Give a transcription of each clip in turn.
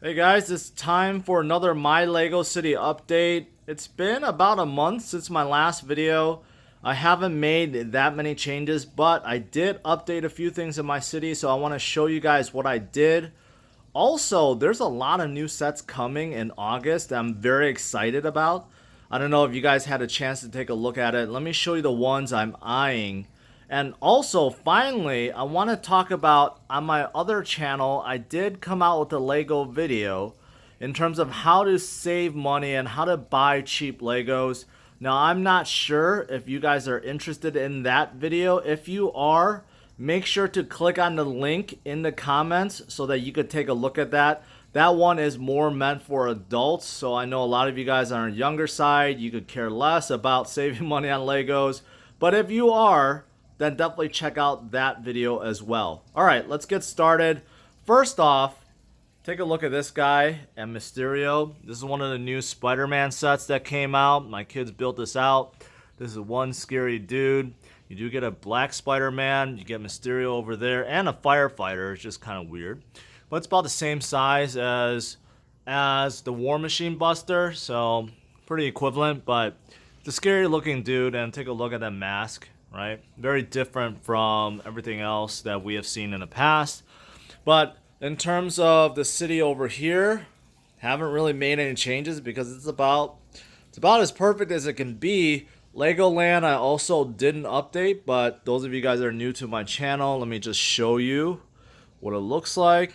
Hey guys, it's time for another My Lego City update. It's been about a month since my last video. I haven't made that many changes, but I did update a few things in my city, so I want to show you guys what I did. Also, there's a lot of new sets coming in August that I'm very excited about. I don't know if you guys had a chance to take a look at it. Let me show you the ones I'm eyeing. And also, finally, I want to talk about on my other channel, I did come out with a Lego video in terms of how to save money and how to buy cheap Legos. Now, I'm not sure if you guys are interested in that video. If you are, make sure to click on the link in the comments so that you could take a look at that. That one is more meant for adults, so I know a lot of you guys are on the younger side. You could care less about saving money on Legos. But if you are, then definitely check out that video as well. All right, let's get started. First off, take a look at this guy and Mysterio. This is one of the new Spider-Man sets that came out. My kids built this out. This is one scary dude. You do get a black Spider-Man. You get Mysterio over there and a firefighter. It's just kind of weird. But it's about the same size as the War Machine Buster. So pretty equivalent, but it's a scary looking dude. And take a look at that mask. Right? Very different from everything else that we have seen in the past. But in terms of the city over here, haven't really made any changes because it's about as perfect as it can be. Legoland I also didn't update, but those of you guys that are new to my channel, let me just show you what it looks like.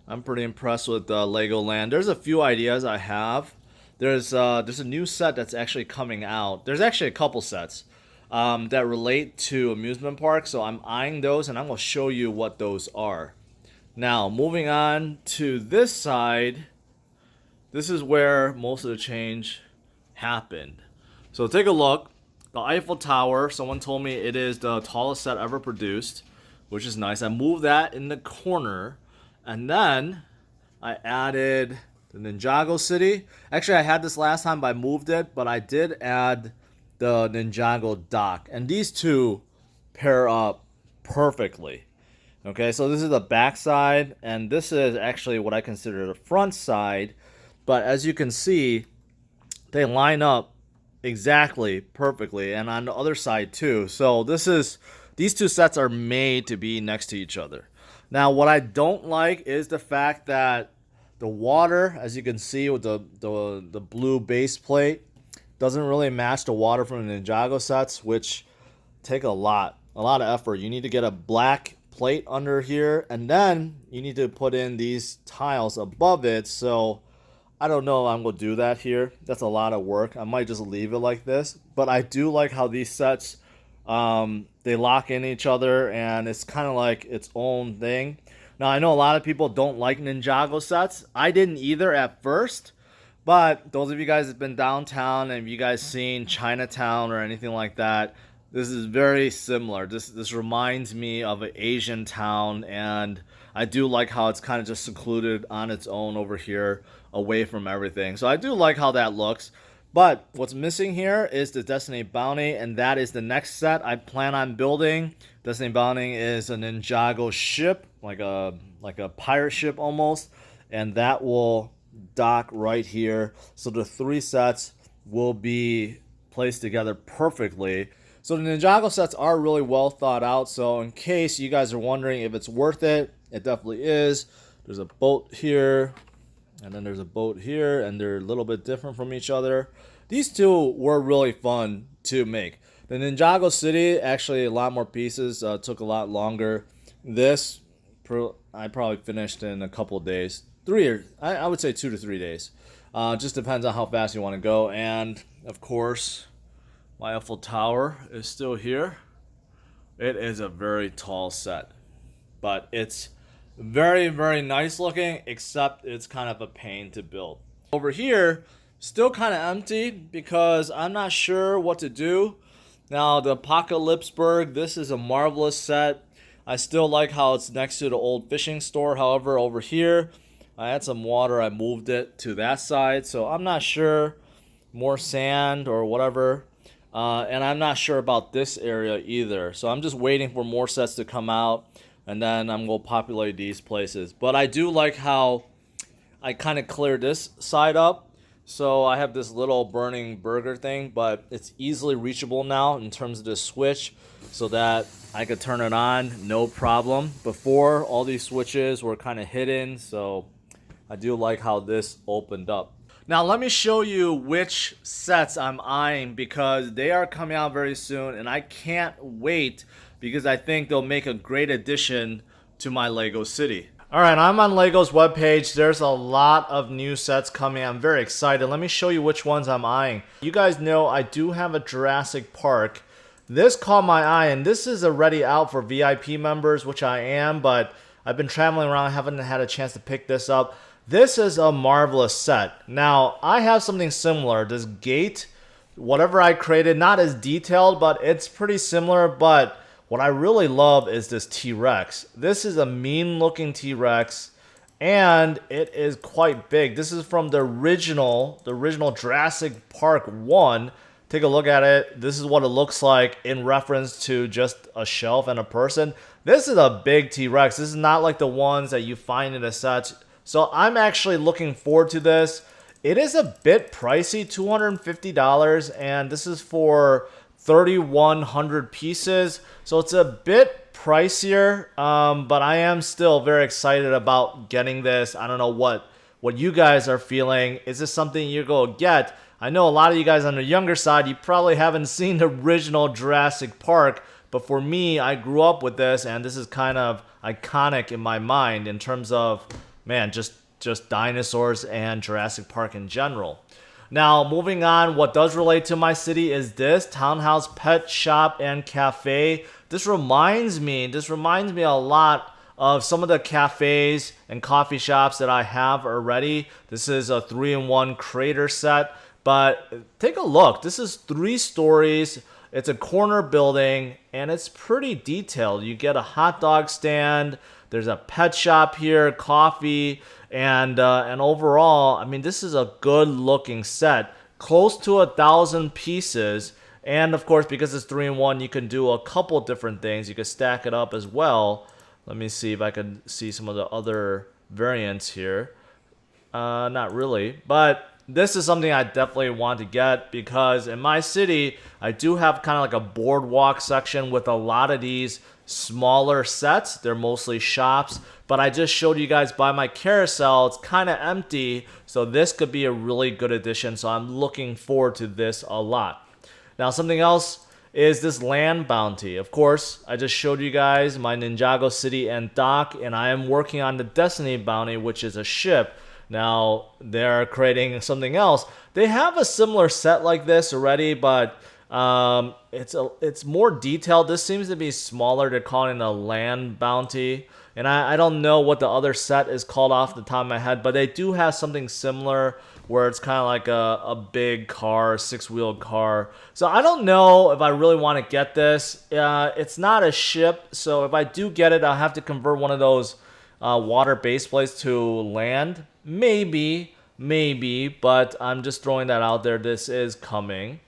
I'm pretty impressed with Legoland. There's a few ideas I have. There's a new set that's actually coming out. There's actually a couple sets that relate to amusement parks, so I'm eyeing those and I'm going to show you what those are. Now, moving on to this side, this is where most of the change happened. So take a look. The Eiffel Tower, someone told me it is the tallest set ever produced, which is nice. I moved that in the corner, and then I added the Ninjago City. Actually, I had this last time, but I moved it, but I did add the Ninjago dock, and these two pair up perfectly. Okay, so this is the back side, and this is actually what I consider the front side, but as you can see, they line up exactly perfectly, and on the other side too. So these two sets are made to be next to each other. Now, what I don't like is the fact that the water, as you can see with the blue base plate, doesn't really match the water from the Ninjago sets, which take a lot of effort. You need to get a black plate under here, and then you need to put in these tiles above it. So I don't know if I'm going to do that here. That's a lot of work. I might just leave it like this. But I do like how these sets, they lock in each other, and it's kind of like its own thing. Now, I know a lot of people don't like Ninjago sets. I didn't either at first. But those of you guys that have been downtown and you guys seen Chinatown or anything like that, this is very similar. This reminds me of an Asian town, and I do like how it's kind of just secluded on its own over here, away from everything. So I do like how that looks. But what's missing here is the Destiny Bounty, and that is the next set I plan on building. Destiny Bounty is a Ninjago ship, like a pirate ship almost, and that will dock right here. So the three sets will be placed together perfectly. So the Ninjago sets are really well thought out. So in case you guys are wondering if it's worth it, it definitely is. There's a boat here, and then there's a boat here, and they're a little bit different from each other. These two were really fun to make. The Ninjago City, actually a lot more pieces, took a lot longer. This, I probably finished in a couple of days. I would say 2 to 3 days. Just depends on how fast you want to go. And of course, my Eiffel Tower is still here. It is a very tall set, but it's very, very nice looking, except it's kind of a pain to build. Over here, still kind of empty because I'm not sure what to do. Now, the Apocalypseburg, this is a marvelous set. I still like how it's next to the old fishing store. However, over here, I had some water, I moved it to that side, so I'm not sure, more sand or whatever, and I'm not sure about this area either, so I'm just waiting for more sets to come out, and then I'm going to populate these places. But I do like how I kind of cleared this side up. So I have this little burning burger thing, but it's easily reachable now in terms of the switch so that I could turn it on, no problem. Before, all these switches were kind of hidden, so I do like how this opened up. Now let me show you which sets I'm eyeing because they are coming out very soon and I can't wait because I think they'll make a great addition to my Lego city. Alright, I'm on Lego's webpage. There's a lot of new sets coming. I'm very excited. Let me show you which ones I'm eyeing. You guys know I do have a Jurassic Park. This caught my eye, and this is already out for VIP members, which I am, but I've been traveling around, haven't had a chance to pick this up. This is a marvelous set. Now, I have something similar. This gate, whatever I created, not as detailed, but it's pretty similar, but what I really love is this T-Rex. This is a mean-looking T-Rex, and it is quite big. This is from the original Jurassic Park 1. Take a look at it. This is what it looks like in reference to just a shelf and a person. This is a big T-Rex. This is not like the ones that you find in a set. So I'm actually looking forward to this. It is a bit pricey, $250, and this is for 3,100 pieces, so it's a bit pricier, but I am still very excited about getting this. I don't know what you guys are feeling. Is this something you're going to get? I know a lot of you guys on the younger side, you probably haven't seen the original Jurassic Park, but for me, I grew up with this, and this is kind of iconic in my mind in terms of, man, just dinosaurs and Jurassic Park in general. Now, moving on, what does relate to my city is this townhouse, pet shop, and cafe. This reminds me a lot of some of the cafes and coffee shops that I have already. This is a 3-in-1 creator set, but take a look. This is 3 stories. It's a corner building, and it's pretty detailed. You get a hot dog stand. There's a pet shop here, coffee, and overall, I mean, this is a good-looking set, close to 1,000 pieces. And of course, because it's 3-in-1, you can do a couple different things. You can stack it up as well. Let me see if I can see some of the other variants here. Not really, but this is something I definitely want to get because in my city, I do have kind of like a boardwalk section with a lot of these smaller sets. They're mostly shops, but I just showed you guys by my carousel, it's kind of empty, so this could be a really good addition, so I'm looking forward to this a lot. Now, something else is this land bounty. Of course, I just showed you guys my Ninjago city and dock, and I am working on the Destiny bounty, which is a ship. Now, they're creating something else. They have a similar set like this already, but it's more detailed. This seems to be smaller. They're calling it a land bounty. And I don't know what the other set is called off the top of my head, but they do have something similar where it's kind of like a big car, 6-wheeled car. So I don't know if I really want to get this. It's not a ship, so if I do get it, I'll have to convert one of those water base plates to land. Maybe, but I'm just throwing that out there. This is coming.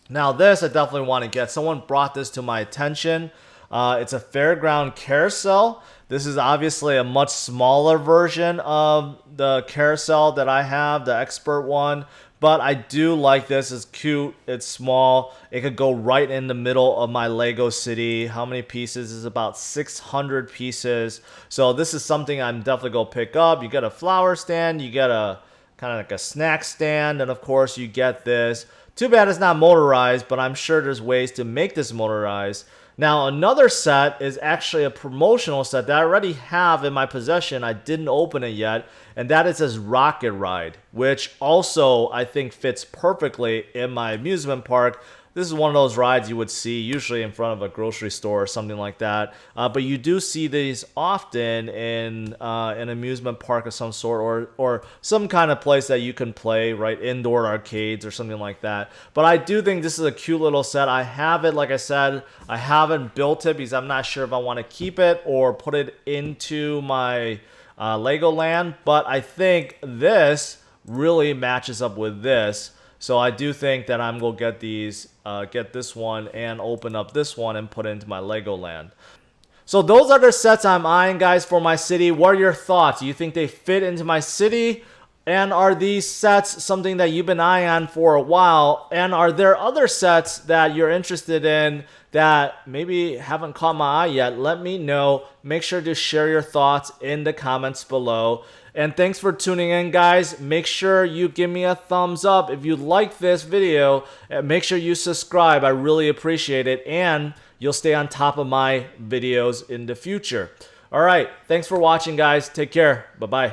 Now this I definitely want to get. Someone brought this to my attention. It's a fairground carousel. This is obviously a much smaller version of the carousel that I have, the expert one. But I do like this. It's cute. It's small. It could go right in the middle of my Lego city. How many pieces? Is about 600 pieces. So this is something I'm definitely going to pick up. You get a flower stand. You get a kind of like a snack stand. And of course you get this. Too bad it's not motorized, but I'm sure there's ways to make this motorized. Now, another set is actually a promotional set that I already have in my possession. I didn't open it yet, and that is this rocket ride, which also I think fits perfectly in my amusement park. This is one of those rides you would see usually in front of a grocery store or something like that. But you do see these often in an amusement park of some sort or some kind of place that you can play, right? Indoor arcades or something like that. But I do think this is a cute little set. I have it, like I said, I haven't built it because I'm not sure if I want to keep it or put it into my Legoland. But I think this really matches up with this. So I do think that I'm going to get this one and open up this one and put it into my Legoland. So those are the sets I'm eyeing, guys, for my city. What are your thoughts? Do you think they fit into my city? And are these sets something that you've been eyeing on for a while? And are there other sets that you're interested in that maybe haven't caught my eye yet? Let me know. Make sure to share your thoughts in the comments below. And thanks for tuning in, guys. Make sure you give me a thumbs up if you like this video. And make sure you subscribe. I really appreciate it. And you'll stay on top of my videos in the future. All right. Thanks for watching, guys. Take care. Bye-bye.